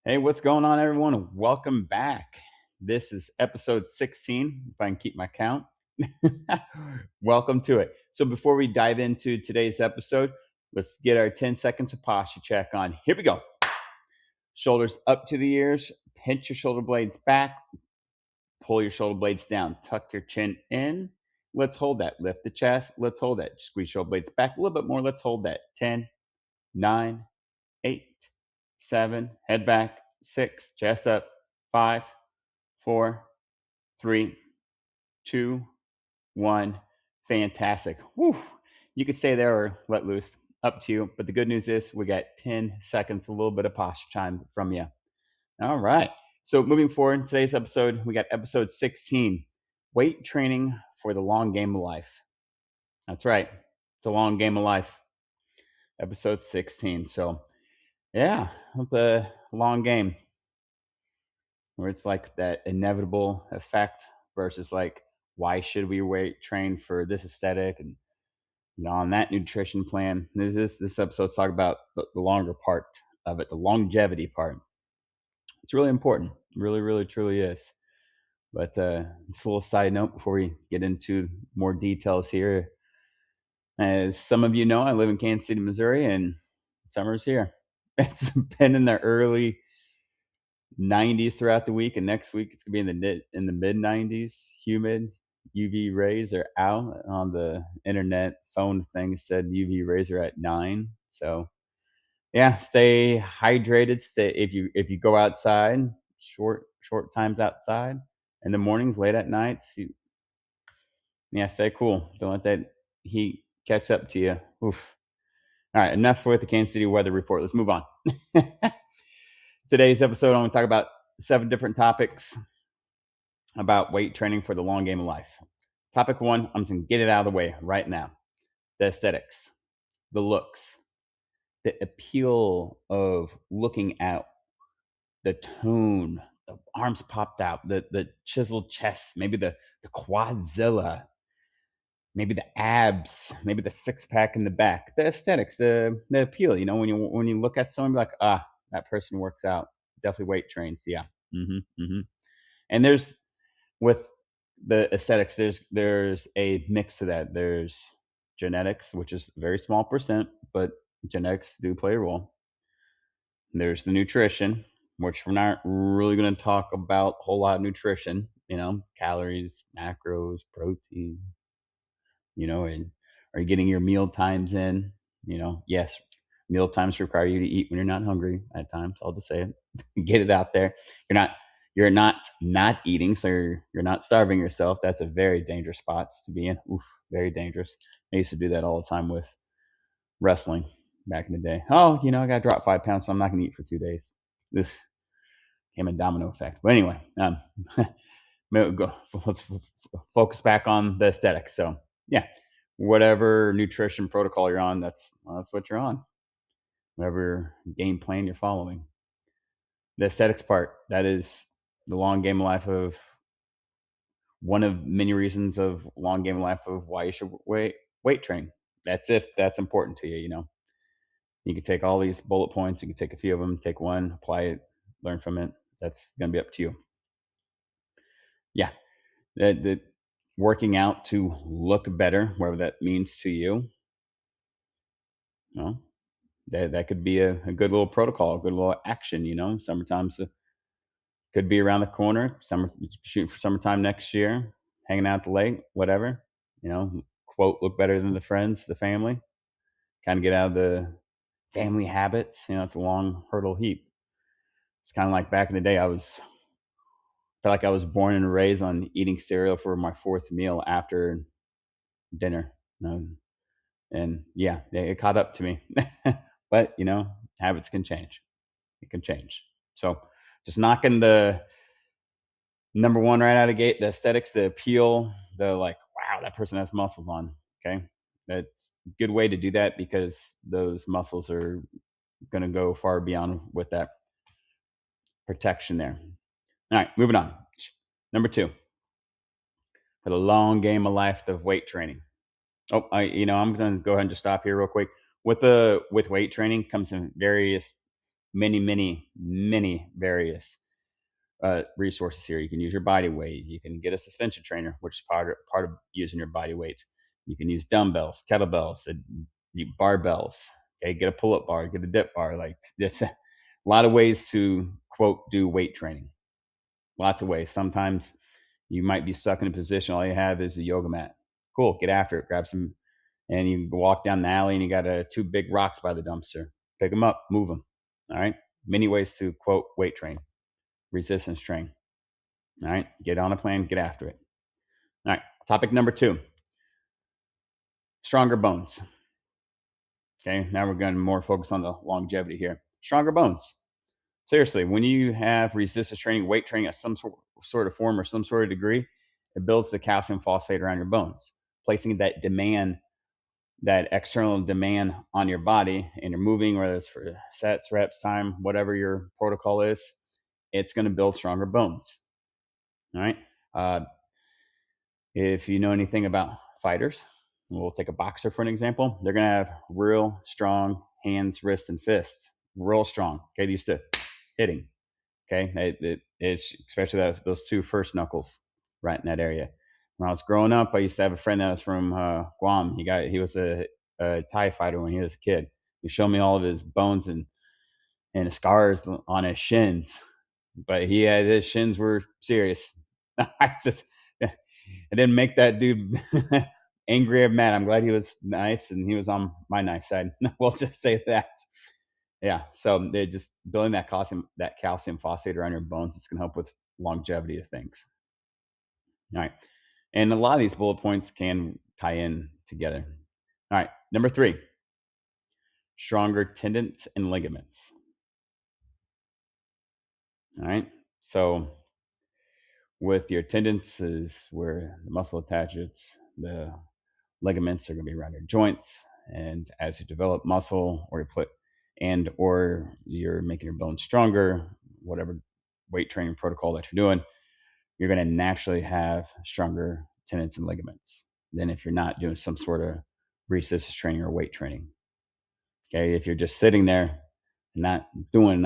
Hey, what's going on, everyone? Welcome back. This is episode 16, if I can keep my count. Welcome to it. So, before we dive into today's episode, let's get our 10 seconds of posture check on. Here we go. Shoulders up to the ears, pinch your shoulder blades back, pull your shoulder blades down, tuck your chin in. Let's hold that. Lift the chest. Let's hold that. Squeeze shoulder blades back a little bit more. Let's hold that. 10, 9, 8, 7, head back, 6, chest up, 5, 4, 3, 2, 1. Fantastic. Whew. You could stay there or let loose. Up to you. But the good news is we got 10 seconds, a little bit of posture time from you. All right. So moving forward in today's episode, we got episode 16, weight training for the long game of life. That's right. It's a long game of life. Episode 16. So yeah, it's a long game where it's like that inevitable effect versus like, why should we weight train for this aesthetic and on that nutrition plan. This episode's talking about the longer part of it, the longevity part. It's really important. Really, really, truly is. But it's a little side note before we get into more details here. As some of you know, I live in Kansas City, Missouri, and summer's here. It's been in the early 90s throughout the week, and next week it's gonna be in the mid 90s. Humid. UV rays are out. On the internet phone thing said UV rays are at 9. So yeah, stay hydrated. Stay if you go outside, short times outside in the mornings, late at nights. Yeah, stay cool. Don't let that heat catch up to you. Oof. All right, enough with the Kansas City weather report. Let's move on. Today's episode, I'm going to talk about 7 different topics about weight training for the long game of life. Topic 1, I'm just going to get it out of the way right now. The aesthetics, the looks, the appeal of looking at the tone, the arms popped out, the chiseled chest, maybe the quadzilla, maybe the abs, maybe the six pack in the back, the aesthetics, the appeal. You know, when you look at someone, like, that person works out, definitely weight trains. Yeah. And there's with the aesthetics, there's a mix to that. There's genetics, which is a very small percent, but genetics do play a role. There's the nutrition, which we're not really going to talk about a whole lot of nutrition, calories, macros, protein, and are you getting your meal times in? Yes, meal times require you to eat when you're not hungry at times. I'll just say it. Get it out there. You're not eating, so you're not starving yourself. That's a very dangerous spot to be in. Oof, very dangerous. I used to do that all the time with wrestling back in the day. Oh, I got to drop 5 pounds, so I'm not going to eat for 2 days. This came a domino effect. But anyway, let's focus back on the aesthetics. So yeah, whatever nutrition protocol you're on, that's what you're on. Whatever game plan you're following. The aesthetics part, that is the long game of life of one of many reasons of long game of life of why you should weight train. That's if that's important to you. You can take all these bullet points, you can take a few of them, take one, apply it, learn from it. That's going to be up to you. Yeah, the working out to look better, whatever that means to you. You that could be a good little protocol, a good little action. Summertime's could be around the corner. Shooting for summertime next year, hanging out at the lake, whatever. Quote, look better than the friends, the family. Kind of get out of the family habits. It's a long hurdle heap. It's kind of like back in the day. Felt like I was born and raised on eating cereal for my 4th meal after dinner. And yeah, it caught up to me. But habits can change. It can change. So just knocking the number one right out of the gate, the aesthetics, the appeal, the like, wow, that person has muscles on. Okay. That's a good way to do that because those muscles are going to go far beyond with that protection there. All right, moving on. Number 2, for the long game of life of weight training. I'm going to go ahead and just stop here real quick. With weight training comes in various many various resources here. You can use your body weight. You can get a suspension trainer, which is part of using your body weight. You can use dumbbells, kettlebells, barbells. Okay, get a pull-up bar, get a dip bar. Like there's a lot of ways to quote do weight training. Lots of ways. Sometimes you might be stuck in a position. All you have is a yoga mat. Cool. Get after it. Grab some, and you walk down the alley, and you got two big rocks by the dumpster. Pick them up, move them. All right. Many ways to quote weight train, resistance train. All right. Get on a plan. Get after it. All right. Topic number 2: stronger bones. Okay. Now we're going to more focus on the longevity here. Stronger bones. Seriously, when you have resistance training, weight training at some sort of form or some sort of degree, it builds the calcium phosphate around your bones, placing that external demand on your body, and you're moving, whether it's for sets, reps, time, whatever your protocol is, it's going to build stronger bones. All right. If you know anything about fighters, we'll take a boxer for an example. They're going to have real strong hands, wrists, and fists. Real strong. Okay. Used to hitting. Okay. It's especially those two first knuckles right in that area. When I was growing up, I used to have a friend that was from Guam. He was a Thai fighter when he was a kid. He showed me all of his bones and his scars on his shins, but his shins were serious. I didn't make that dude angry or mad. I'm glad he was nice and he was on my nice side. We'll just say that. Yeah. So they're just building that calcium phosphate around your bones. It's going to help with longevity of things. All right. And a lot of these bullet points can tie in together. All right. Number 3, stronger tendons and ligaments. All right. So with your tendons is where the muscle attaches, the ligaments are going to be around your joints. And as you develop muscle or you're making your bones stronger, whatever weight training protocol that you're doing, you're going to naturally have stronger tendons and ligaments than if you're not doing some sort of resistance training or weight training. Okay. If you're just sitting there, not moving,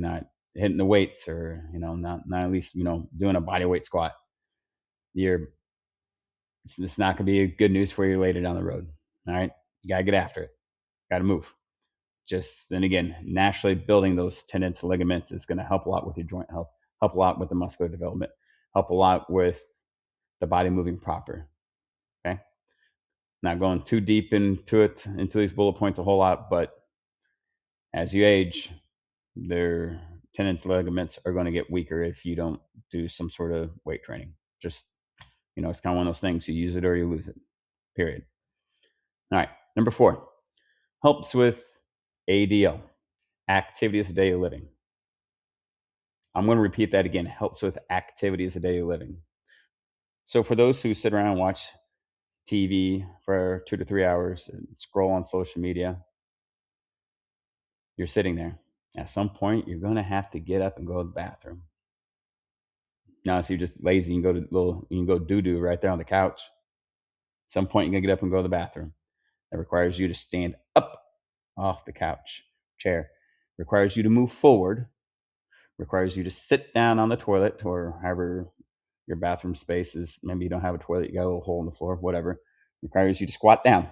not hitting the weights, or, not at least, doing a body weight squat, it's not going to be good news for you later down the road. All right. You got to get after it. Got to move. Just then again, naturally building those tendons and ligaments is going to help a lot with your joint health, help a lot with the muscular development, help a lot with the body moving proper. Okay. Not going too deep into these bullet points a whole lot, but as you age, their tendons and ligaments are going to get weaker if you don't do some sort of weight training. Just, it's kind of one of those things. You use it or you lose it, period. All right. Number 4, helps with ADL, activities of daily living. I'm going to repeat that again. Helps with activities of daily living. So for those who sit around and watch TV for 2 to 3 hours and scroll on social media, you're sitting there. At some point, you're going to have to get up and go to the bathroom. Now, if you're just lazy, you can go doo-doo right there on the couch. At some point, you're going to get up and go to the bathroom. That requires you to stand up off the couch chair. Requires you to move forward. Requires you to sit down on the toilet, or however your bathroom space is. Maybe you don't have a toilet, you got a little hole in the floor, whatever. Requires you to squat down.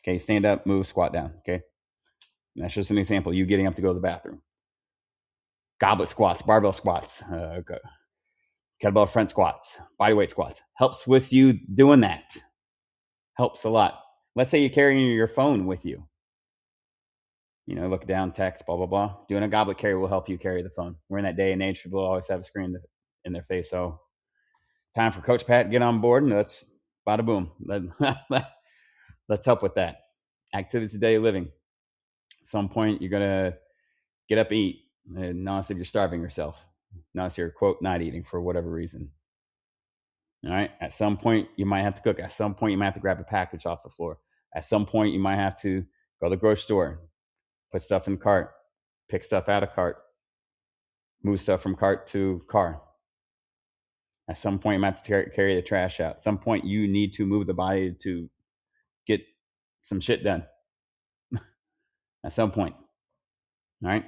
Okay, stand up, move, squat down. Okay, and that's just an example. You getting up to go to the bathroom. Goblet squats, barbell squats, kettlebell front squats, bodyweight squats. Helps with you doing that. Helps a lot. Let's say you're carrying your phone with you. Look down, text, blah, blah, blah. Doing a goblet carry will help you carry the phone. We're in that day and age, people always have a screen in their face. So time for Coach Pat to get on board, and let's bada boom. Let's help with that. Activities of daily living. At some point, you're going to get up and eat. And notice if you're starving yourself. Notice you're, quote, not eating for whatever reason. All right. At some point, you might have to cook. At some point, you might have to grab a package off the floor. At some point, you might have to go to the grocery store, put stuff in the cart, pick stuff out of cart, move stuff from cart to car. At some point, you might have to carry the trash out. At some point, you need to move the body to get some shit done. At some point. All right.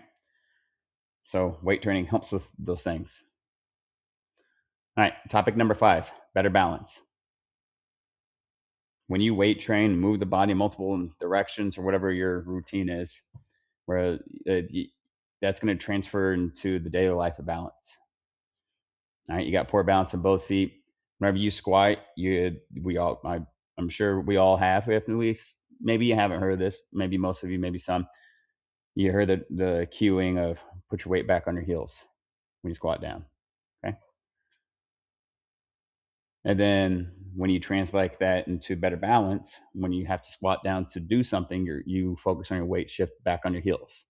So weight training helps with those things. All right, topic number 5, better balance. When you weight train, move the body in multiple directions or whatever your routine is, where that's going to transfer into the daily life of balance. All right, you got poor balance in both feet. Whenever you squat, I'm sure we all have. If at least maybe you haven't heard this, maybe most of you, maybe some. You heard the cueing of put your weight back on your heels when you squat down. Okay, and then when you translate that into better balance, when you have to squat down to do something, you focus on your weight, shift back on your heels.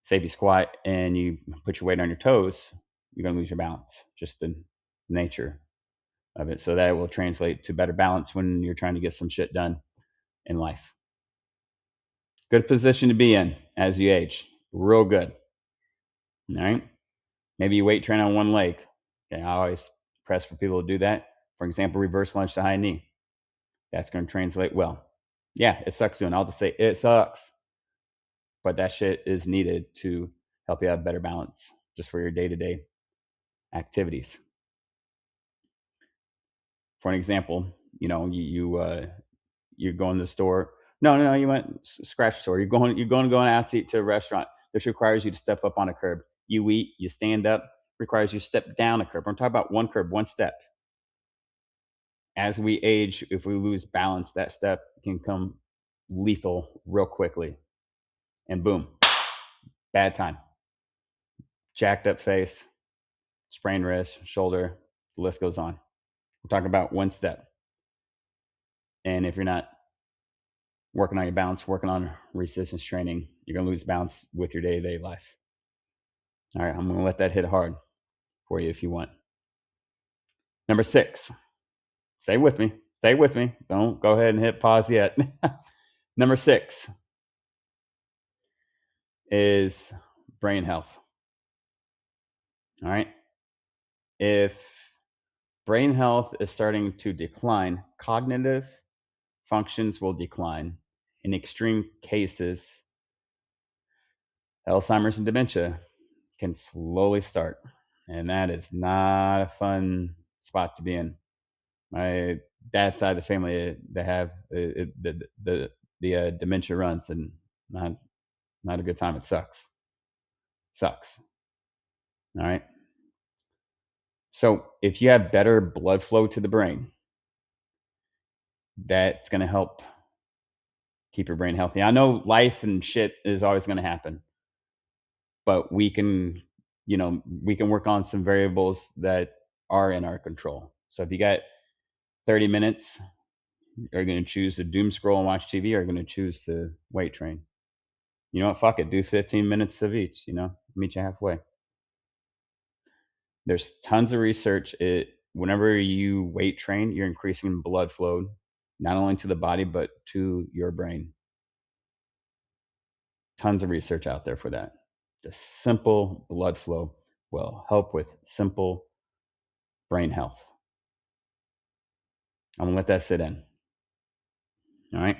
Say if you squat and you put your weight on your toes, you're going to lose your balance. Just the nature of it. So that will translate to better balance when you're trying to get some shit done in life. Good position to be in as you age. Real good. All right. Maybe you weight train on one leg. Okay, I always press for people to do that. For example, reverse lunge to high knee. That's going to translate well. Yeah, it sucks doing. I'll just say it sucks. But that shit is needed to help you have better balance just for your day-to-day activities. For an example, you go in the store. No, you went scratch the store. You're going out to a restaurant. This requires you to step up on a curb. You eat, you stand up, requires you to step down a curb. I'm talking about one curb, one step. As we age, if we lose balance, that step can come lethal real quickly. And boom, bad time. Jacked up face, sprained wrist, shoulder, the list goes on. We're talking about one step. And if you're not working on your balance, working on resistance training, you're going to lose balance with your day-to-day life. All right, I'm going to let that hit hard for you if you want. Number 6, stay with me. Stay with me. Don't go ahead and hit pause yet. Number 6 is brain health. All right. If brain health is starting to decline, cognitive functions will decline. In extreme cases, Alzheimer's and dementia can slowly start. And that is not a fun spot to be in. My dad's side of the family, they have the dementia runs, and not a good time. It sucks. All right. So if you have better blood flow to the brain, that's going to help keep your brain healthy. I know life and shit is always going to happen, but we can work on some variables that are in our control. So if you got 30 minutes, are you going to choose to doom scroll and watch TV, or are you going to choose to weight train? You know what? Fuck it. Do 15 minutes of each, meet you halfway. There's tons of research. Whenever you weight train, you're increasing blood flow, not only to the body, but to your brain. Tons of research out there for that. The simple blood flow will help with simple brain health. I'm gonna let that sit in. All right.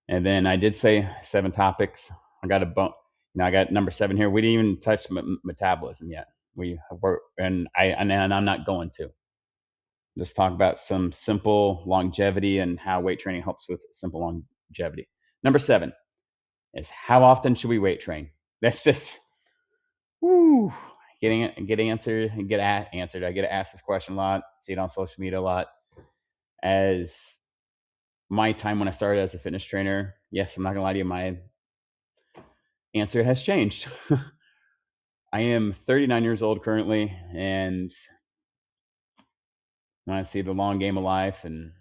And then I did say 7 topics. I got a bump. I got number 7 here. We didn't even touch metabolism yet. And I'm not going to. Just talk about some simple longevity and how weight training helps with simple longevity. Number 7 is how often should we weight train? That's just get answered. I get asked this question a lot. See it on social media a lot. As my time when I started as a fitness trainer, yes, I'm not gonna lie to you, my answer has changed. I am 39 years old currently, and when I see the long game of life, and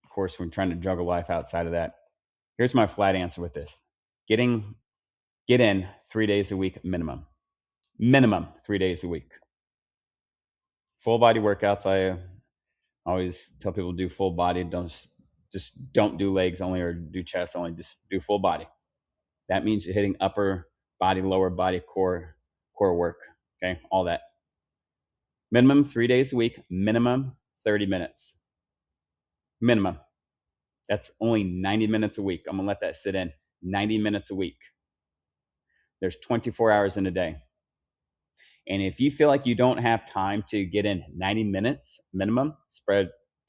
of course, we're trying to juggle life outside of that. Here's my flat answer with this: get in 3 days a week minimum. Minimum 3 days a week. Full body workouts. I always tell people to do full body. Don't do legs only or do chest only. Just do full body. That means you're hitting upper body, lower body, core work. Okay, all that. Minimum 3 days a week. Minimum 30 minutes. Minimum. That's only 90 minutes a week. I'm gonna let that sit in. 90 minutes a week. There's 24 hours in a day. And if you feel like you don't have time to get in 90 minutes minimum,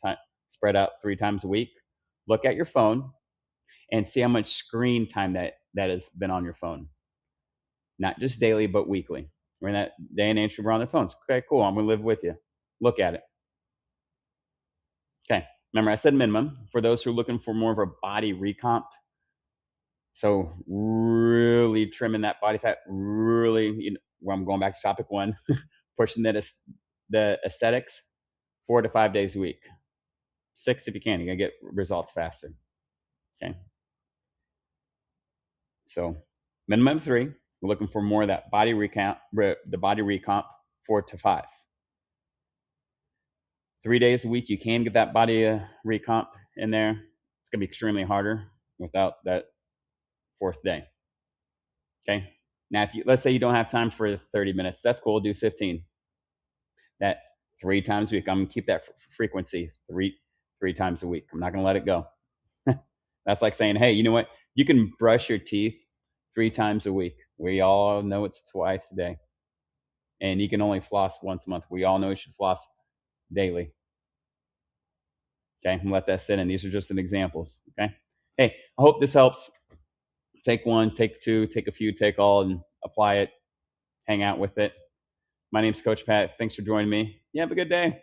time, spread out 3 times a week, look at your phone and see how much screen time that has been on your phone. Not just daily, but weekly. We're in that day and age where we're on their phones. Okay, cool. I'm going to live with you. Look at it. Okay. Remember, I said minimum for those who are looking for more of a body recomp. So, really trimming that body fat, really, where I'm going back to topic one, pushing the aesthetics 4 to 5 days a week. 6 if you can. You're going to get results faster. Okay. So, minimum 3. We're looking for more of that body recomp, the body recomp 4 to 5. 3 days a week, you can get that body recomp in there. It's going to be extremely harder without that fourth day. Okay. Now, let's say you don't have time for 30 minutes, that's cool. Do 15. That 3 times a week. I'm going to keep that frequency three times a week. I'm not going to let it go. That's like saying, hey, you know what? You can brush your teeth 3 times a week. We all know it's twice a day. And you can only floss once a month. We all know you should floss daily. Okay, I'm gonna let that sit in. These are just some examples. Okay. Hey, I hope this helps. Take one, take two, take a few, take all, and apply it. Hang out with it. My name's Coach Pat. Thanks for joining me. You have a good day.